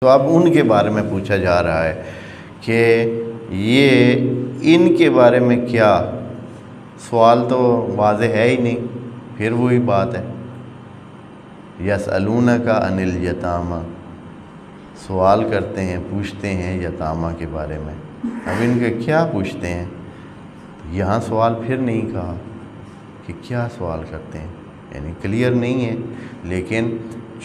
تو اب ان کے بارے میں پوچھا جا رہا ہے کہ یہ ان کے بارے میں کیا، سوال تو واضح ہے ہی نہیں، پھر وہی بات ہے یسألونک عن الیتامی، سوال کرتے ہیں، پوچھتے ہیں یتامہ کے بارے میں۔ اب ان کے کیا پوچھتے ہیں؟ یہاں سوال پھر نہیں کہا کہ کیا سوال کرتے ہیں، یعنی کلیئر نہیں ہے، لیکن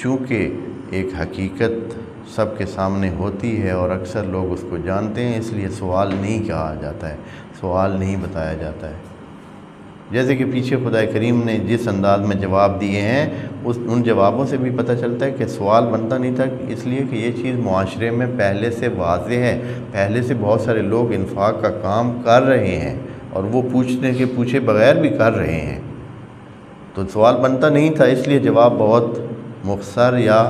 چونکہ ایک حقیقت سب کے سامنے ہوتی ہے اور اکثر لوگ اس کو جانتے ہیں، اس لیے سوال نہیں کہا جاتا ہے، سوال نہیں بتایا جاتا ہے۔ جیسے کہ پیچھے خدا کریم نے جس انداز میں جواب دیے ہیں، ان جوابوں سے بھی پتہ چلتا ہے کہ سوال بنتا نہیں تھا، اس لیے کہ یہ چیز معاشرے میں پہلے سے واضح ہے، پہلے سے بہت سارے لوگ انفاق کا کام کر رہے ہیں اور وہ پوچھے بغیر بھی کر رہے ہیں، تو سوال بنتا نہیں تھا، اس لیے جواب بہت مختصر یا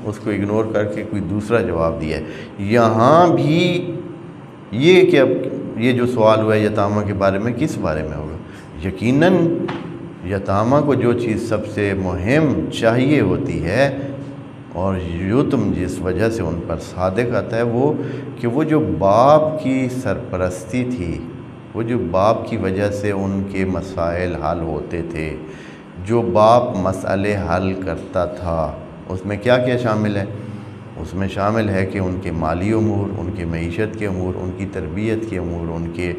اس کو اگنور کر کے کوئی دوسرا جواب دیا ہے۔ یہاں بھی یہ کہ اب یہ جو سوال ہوا ہے یتامہ کے بارے میں، کس بارے میں ہوگا؟ یقیناً یتامہ کو جو چیز سب سے مہم چاہیے ہوتی ہے اور یتم جس وجہ سے ان پر صادق آتا ہے، وہ کہ وہ جو باپ کی سرپرستی تھی، وہ جو باپ کی وجہ سے ان کے مسائل حل ہوتے تھے، جو باپ مسئلے حل کرتا تھا، اس میں کیا کیا شامل ہے؟ اس میں شامل ہے کہ ان کے مالی امور، ان کے معیشت کے امور، ان کی تربیت کے امور، ان کے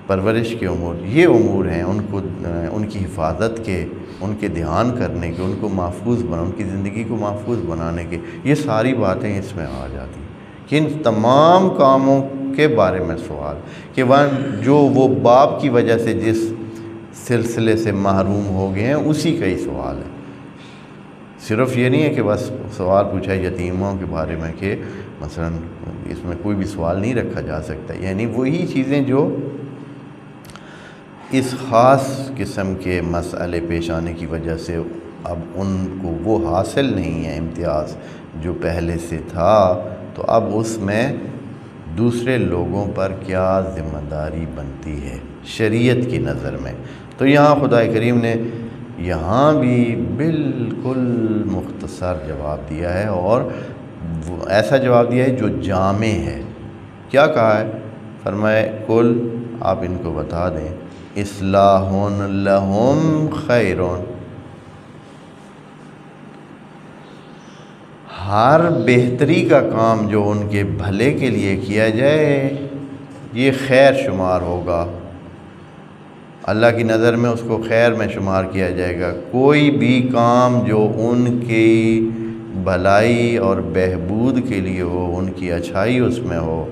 پرورش کے امور، یہ امور ہیں ان کی حفاظت کے، ان کے دھیان کرنے کے، ان کو محفوظ ان کی زندگی کو محفوظ بنانے کے، یہ ساری باتیں اس میں آ جاتی ہیں کہ ان تمام کاموں کے بارے میں سوال کہ جو وہ باپ کی وجہ سے جس سلسلے سے محروم ہو گئے ہیں، اسی کا ہی سوال ہے۔ صرف یہ نہیں ہے کہ بس سوال پوچھا یتیموں کے بارے میں کہ مثلا اس میں کوئی بھی سوال نہیں رکھا جا سکتا، یعنی وہی چیزیں جو اس خاص قسم کے مسئلے پیش آنے کی وجہ سے اب ان کو وہ حاصل نہیں ہے امتیاز جو پہلے سے تھا، تو اب اس میں دوسرے لوگوں پر کیا ذمہ داری بنتی ہے شریعت کی نظر میں۔ تو یہاں خدا کریم نے یہاں بھی بالکل مختصر جواب دیا ہے، اور ایسا جواب دیا ہے جو جامع ہے۔ کیا کہا ہے؟ فرمائے قل، آپ ان کو بتا دیں، اصلاح لہم خیر، ہر بہتری کا کام جو ان کے بھلے کے لیے کیا جائے یہ خیر شمار ہوگا، اللہ کی نظر میں اس کو خیر میں شمار کیا جائے گا۔ کوئی بھی کام جو ان کی بھلائی اور بہبود کے لیے ہو، ان کی اچھائی اس میں ہو،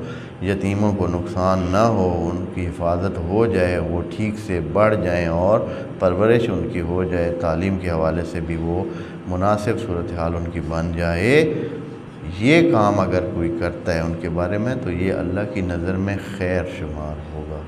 یتیموں کو نقصان نہ ہو، ان کی حفاظت ہو جائے، وہ ٹھیک سے بڑھ جائیں اور پرورش ان کی ہو جائے، تعلیم کے حوالے سے بھی وہ مناسب صورتحال ان کی بن جائے، یہ کام اگر کوئی کرتا ہے ان کے بارے میں تو یہ اللہ کی نظر میں خیر شمار ہوگا۔